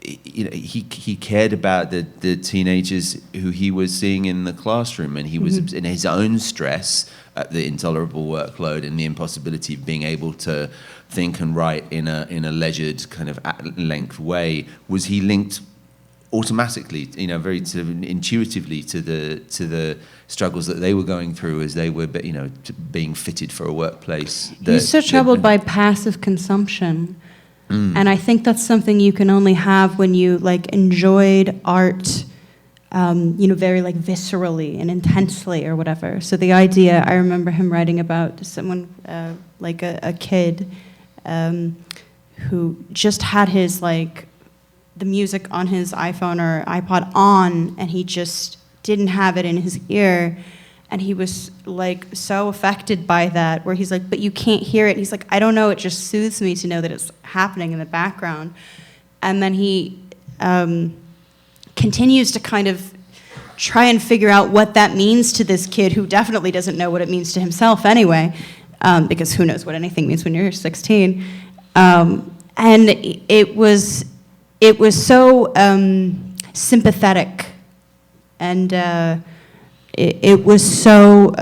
he cared about the teenagers who he was seeing in the classroom, and he was in his own stress at the intolerable workload and the impossibility of being able to think and write in a leisured kind of at-length way. Was he linked automatically, very sort of intuitively to the struggles that they were going through as they were, being fitted for a workplace? He's so troubled by passive consumption. And I think that's something you can only have when you enjoyed art, very viscerally and intensely or whatever. So the idea, I remember him writing about someone a kid who just had his the music on his iPhone or iPod on, and he just didn't have it in his ear. And he was so affected by that, where he's like, but you can't hear it. And he's like, I don't know, it just soothes me to know that it's happening in the background. And then he continues to kind of try and figure out what that means to this kid who definitely doesn't know what it means to himself anyway, because who knows what anything means when you're 16. And it was so sympathetic, and it was so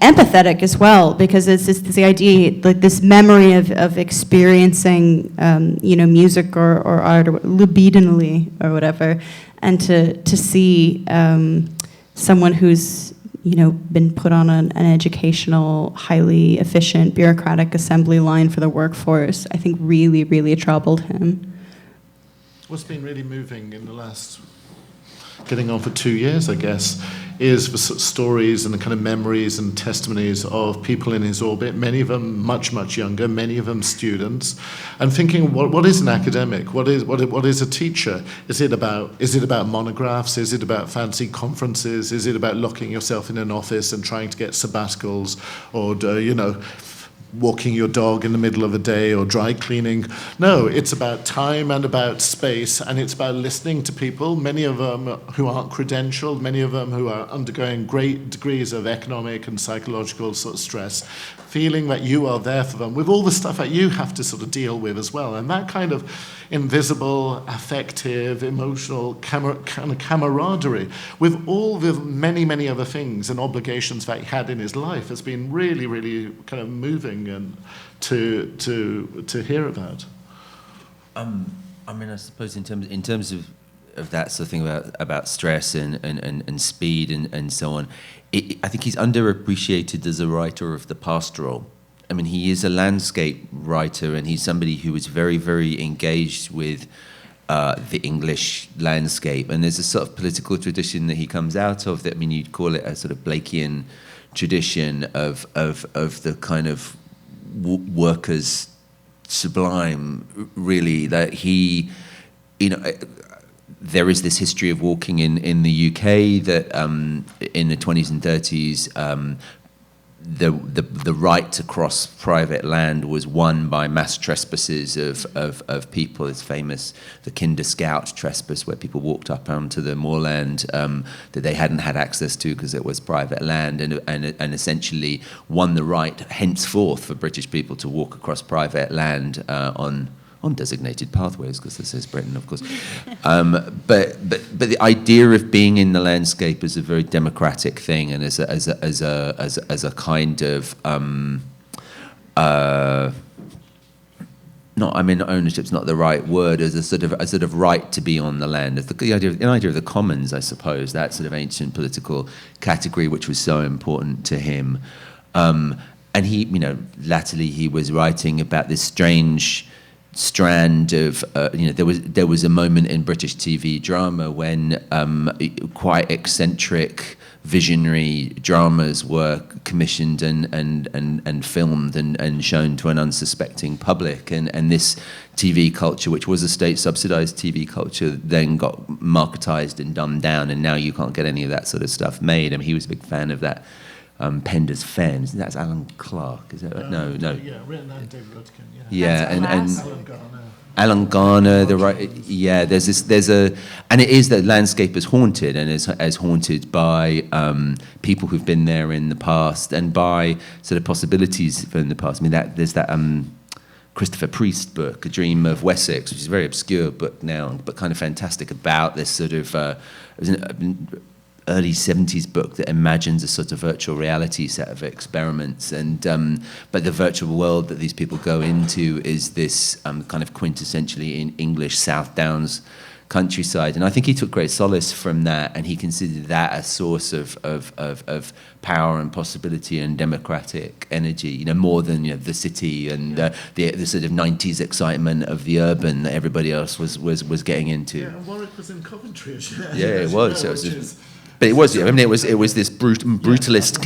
empathetic as well, because it's the idea, this memory of experiencing, music or art or libidinally or whatever, and to see someone who's been put on an educational, highly efficient, bureaucratic assembly line for the workforce, I think really, really troubled him. What's been really moving in the last, getting on for 2 years, I guess, is the sort of stories and the kind of memories and testimonies of people in his orbit, many of them much, much younger, many of them students, and thinking, what is an academic? What is a teacher? Is it about monographs? Is it about fancy conferences? Is it about locking yourself in an office and trying to get sabbaticals, or walking your dog in the middle of a day or dry cleaning? No, it's about time and about space, and it's about listening to people, many of them who aren't credentialed, many of them who are undergoing great degrees of economic and psychological sort of stress, feeling that you are there for them with all the stuff that you have to sort of deal with as well. And that kind of invisible, affective, emotional kind of camaraderie with all the many, many other things and obligations that he had in his life has been really, really kind of moving and to hear about. I suppose in terms of that sort of thing about stress and speed and so on, I think he's underappreciated as a writer of the pastoral. I mean, he is a landscape writer, and he's somebody who is very, very engaged with the English landscape. And there's a sort of political tradition that he comes out of that, you'd call it a sort of Blakean tradition of the kind of workers' sublime, really, that he, there is this history of walking in the UK that in the 20s and 30s, the right to cross private land was won by mass trespasses of people. It's famous, the Kinder Scout trespass, where people walked up onto the moorland that they hadn't had access to because it was private land, and essentially won the right henceforth for British people to walk across private land on designated pathways, because this is Britain, of course. But the idea of being in the landscape is a very democratic thing, and as a kind of ownership's not the right word, as a sort of right to be on the land. It's the idea of the commons, I suppose, that sort of ancient political category which was so important to him. And he, latterly he was writing about this strange strand of, there was a moment in British TV drama when quite eccentric, visionary dramas were commissioned and filmed and shown to an unsuspecting public, and this TV culture, which was a state-subsidized TV culture, then got marketized and dumbed down, and now you can't get any of that sort of stuff made. I mean, he was a big fan of that. Pender's Fen, that's Alan Clark, is that right? No. Yeah, written by David Rudkin. Yeah, and Alan Garner. Alan Garner, and it is that landscape is haunted, and is as haunted by people who've been there in the past, and by sort of possibilities from the past. I mean, there's that Christopher Priest book, A Dream of Wessex, which is a very obscure book now, but kind of fantastic about this sort of, it was an early 70s book that imagines a sort of virtual reality set of experiments. And but the virtual world that these people go into is this kind of quintessentially in English South Downs countryside. And I think he took great solace from that, and he considered that a source of power and possibility and democratic energy, you know, more than, you know, the city and the sort of 90s excitement of the urban that everybody else was getting into. Yeah, and Warwick was in Coventry. Yeah, it was. But it was. I mean, it was this brutalist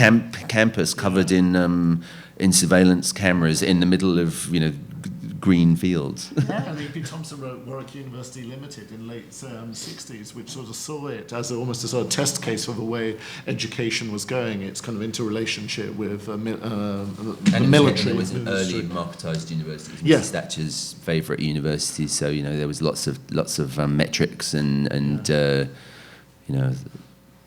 campus covered in surveillance cameras in the middle of, you know, green fields. Yeah, and E.P. Thompson wrote Warwick University Limited in late 60s, which sort of saw it as almost a sort of test case for the way education was going. Its kind of interrelationship with the military. It was an early marketised university. It was Yeah. Mrs. Thatcher's favourite university, so, you know, there was lots of metrics and you know,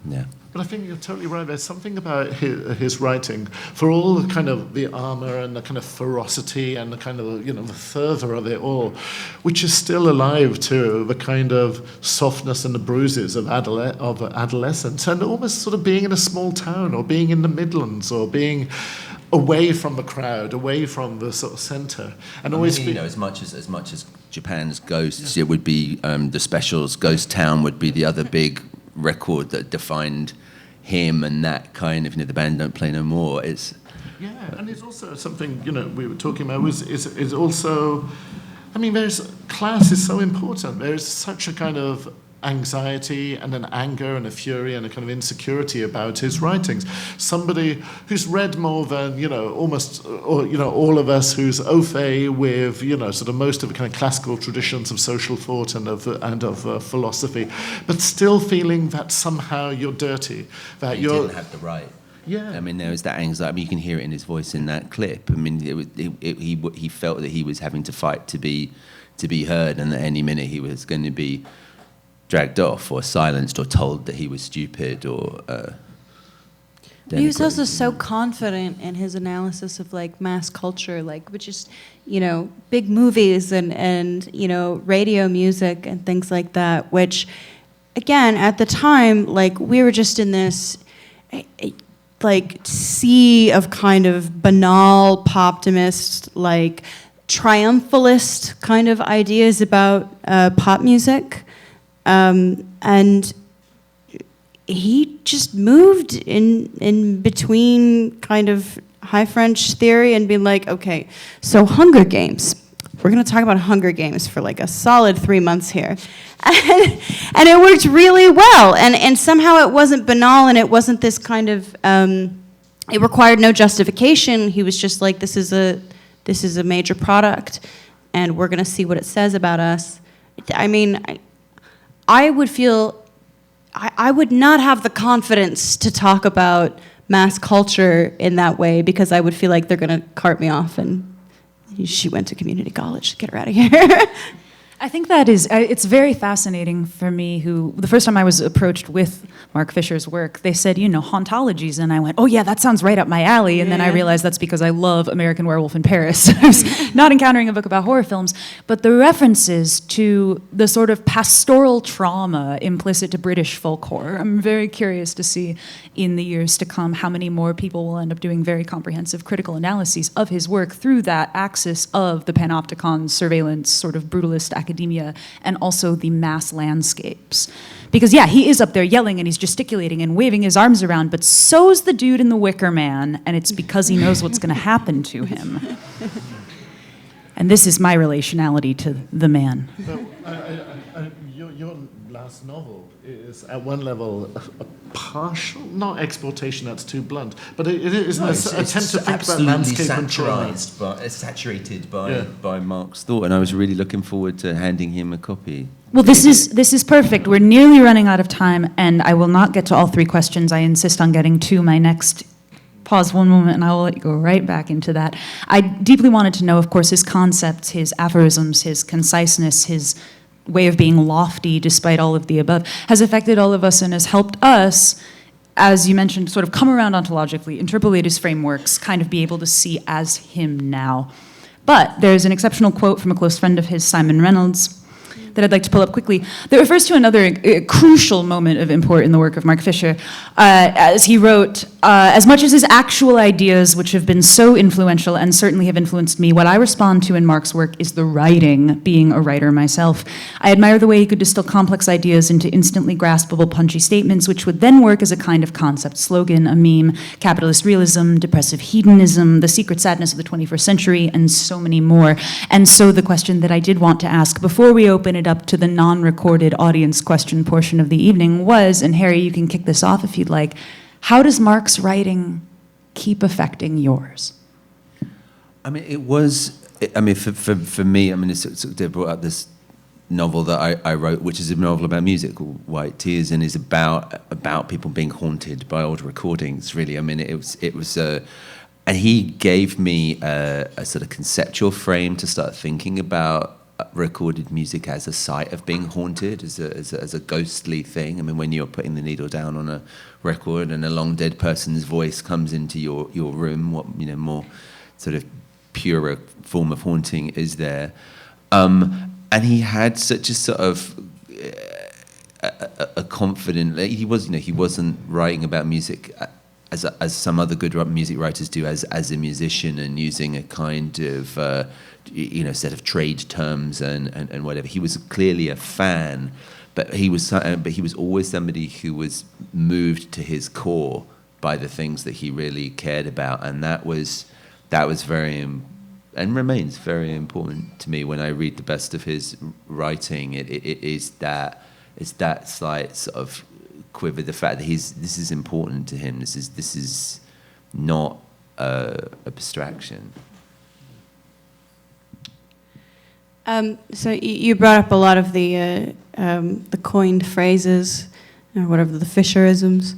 yeah. But I think you're totally right. There's something about his writing, for all the kind of the armour and the kind of ferocity and the kind of, you know, the fervour of it all, which is still alive to the kind of softness and the bruises of adolescence, and almost sort of being in a small town or being in the Midlands or being away from the crowd, away from the sort of centre, and always you know, as much as Japan's Ghosts, it would be the Specials. Ghost Town would be the other big record that defined him, and that kind of, you know, the band Don't Play No More. It's and it's also something, you know, we were talking about is also, I mean, class is so important. There is such a kind of anxiety and an anger and a fury and a kind of insecurity about his writings. Somebody who's read more than, you know, almost, or, you know, all of us, who's au fait with, you know, sort of most of the kind of classical traditions of social thought and of philosophy, but still feeling that somehow you're dirty, that he didn't have the right. Yeah. I mean, there was that anxiety. I mean, you can hear it in his voice in that clip. I mean, he felt that he was having to fight to be heard, and that any minute he was going to be dragged off or silenced or told that he was stupid or he was also so confident in his analysis of like mass culture, like, which is, you know, big movies and you know, radio music and things like that, which again at the time, like, we were just in this like sea of kind of banal poptimist, like triumphalist kind of ideas about pop music. And he just moved in between kind of high French theory and being like, okay, so Hunger Games. We're going to talk about Hunger Games for like a solid 3 months here. And it worked really well. And somehow it wasn't banal, and it wasn't this kind of, it required no justification. He was just like, this is a major product, and we're going to see what it says about us. I mean, I would not have the confidence to talk about mass culture in that way, because I would feel like they're going to cart me off and she went to community college, get her out of here. I think that is, it's very fascinating for me, who, the first time I was approached with Mark Fisher's work, they said, you know, hauntologies, and I went, oh yeah, that sounds right up my alley, and then I realized that's because I love American Werewolf in Paris. I was not encountering a book about horror films, but the references to the sort of pastoral trauma implicit to British folk horror, I'm very curious to see in the years to come how many more people will end up doing very comprehensive critical analyses of his work through that axis of the panopticon surveillance, sort of brutalist academia, and also the mass landscapes. Because yeah, he is up there yelling and he's gesticulating and waving his arms around, but so's the dude in the Wicker Man, and it's because he knows what's going to happen to him. And this is my relationality to the man. So, your last novel is, at one level, a partial, not exploitation, that's too blunt, but it is an attempt to think about landscape and trauma. It's saturated by Mark's thought, and I was really looking forward to handing him a copy. Well, this is perfect. We're nearly running out of time, and I will not get to all three questions. I insist on getting to my next. Pause one moment, and I will let you go right back into that. I deeply wanted to know, of course, his concepts, his aphorisms, his conciseness, his way of being lofty despite all of the above, has affected all of us and has helped us, as you mentioned, sort of come around ontologically, interpolate his frameworks, kind of be able to see as him now. But there's an exceptional quote from a close friend of his, Simon Reynolds, that I'd like to pull up quickly, that refers to another crucial moment of import in the work of Mark Fisher. As he wrote, as much as his actual ideas, which have been so influential and certainly have influenced me, what I respond to in Mark's work is the writing, being a writer myself. I admire the way he could distill complex ideas into instantly graspable, punchy statements, which would then work as a kind of concept slogan, a meme, capitalist realism, depressive hedonism, the secret sadness of the 21st century, and so many more. And so the question that I did want to ask before we open it up to the non-recorded audience question portion of the evening was, and Harry, you can kick this off if you'd like, how does Mark's writing keep affecting yours? I mean, for me, I mean, Sukhdev brought up this novel that I wrote, which is a novel about music called White Tears, and is about people being haunted by old recordings, really. I mean, it was and he gave me a sort of conceptual frame to start thinking about recorded music as a site of being haunted, as a ghostly thing. I mean, when you're putting the needle down on a record and a long dead person's voice comes into your room, what more sort of purer form of haunting is there? And he had such a sort of a confident. He wasn't writing about music as some other good music writers do as a musician and using a kind of set of trade terms and whatever. He was clearly a fan, but he was always somebody who was moved to his core by the things that he really cared about, and that was very and remains very important to me when I read the best of his writing. It is that slight sort of quiver, the fact that this is important to him. This is not abstraction. So you brought up a lot of the coined phrases, or whatever, the Fisherisms,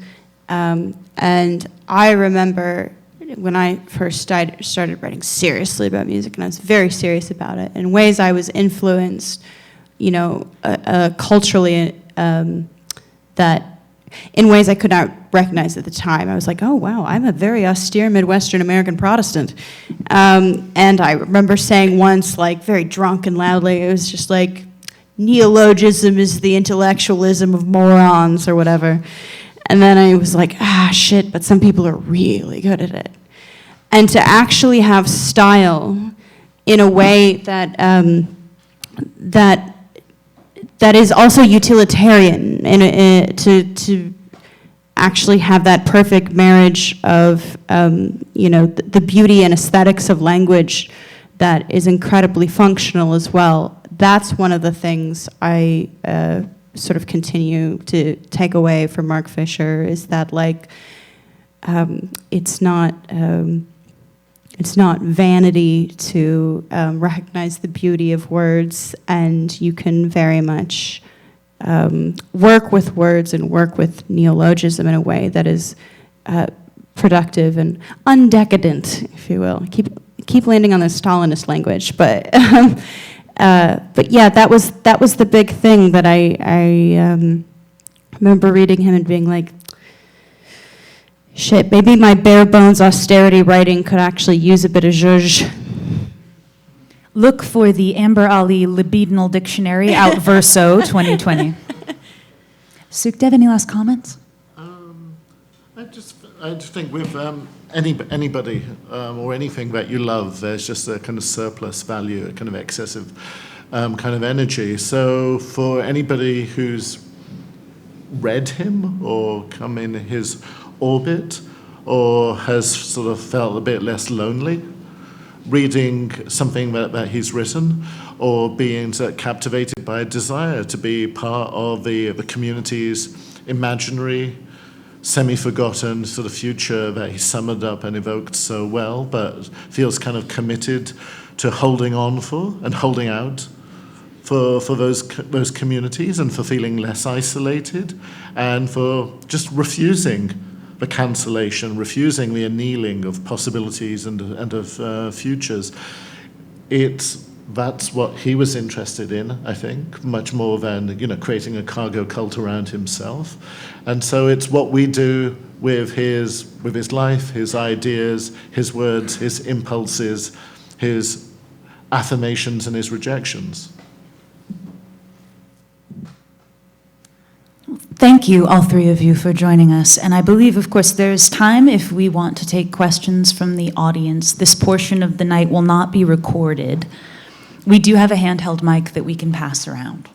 and I remember when I first started writing seriously about music, and I was very serious about it, in ways I was influenced, culturally, that in ways I could not recognize at the time. I was like, oh, wow, I'm a very austere Midwestern American Protestant. And I remember saying once, like, very drunk and loudly, it was just like, neologism is the intellectualism of morons, or whatever. And then I was like, shit, but some people are really good at it. And to actually have style in a way that that is also utilitarian, and to actually have that perfect marriage of the beauty and aesthetics of language that is incredibly functional as well. That's one of the things I sort of continue to take away from Mark Fisher, is that it's not vanity to recognize the beauty of words, and you can very much work with words and work with neologism in a way that is productive and undecadent, if you will. Keep landing on the Stalinist language, but yeah, that was the big thing that I remember reading him and being like, shit, maybe my bare bones austerity writing could actually use a bit of zhuzh. Look for the Amber Ali Libidinal Dictionary, out Verso 2020. Sukhdev, any last comments? I just think with anybody or anything that you love, there's just a kind of surplus value, a kind of excessive kind of energy. So for anybody who's read him or come in his orbit or has sort of felt a bit less lonely reading something that he's written, or being captivated by a desire to be part of the community's imaginary, semi-forgotten sort of future that he summed up and evoked so well, but feels kind of committed to holding on for and holding out for those communities, and for feeling less isolated, and for just refusing the cancellation, refusing the annealing of possibilities and of futures. That's what he was interested in, I think, much more than creating a cargo cult around himself. And so it's what we do with his life, his ideas, his words, his impulses, his affirmations and his rejections. Thank you, all three of you, for joining us. And I believe, of course, there's time if we want to take questions from the audience. This portion of the night will not be recorded. We do have a handheld mic that we can pass around.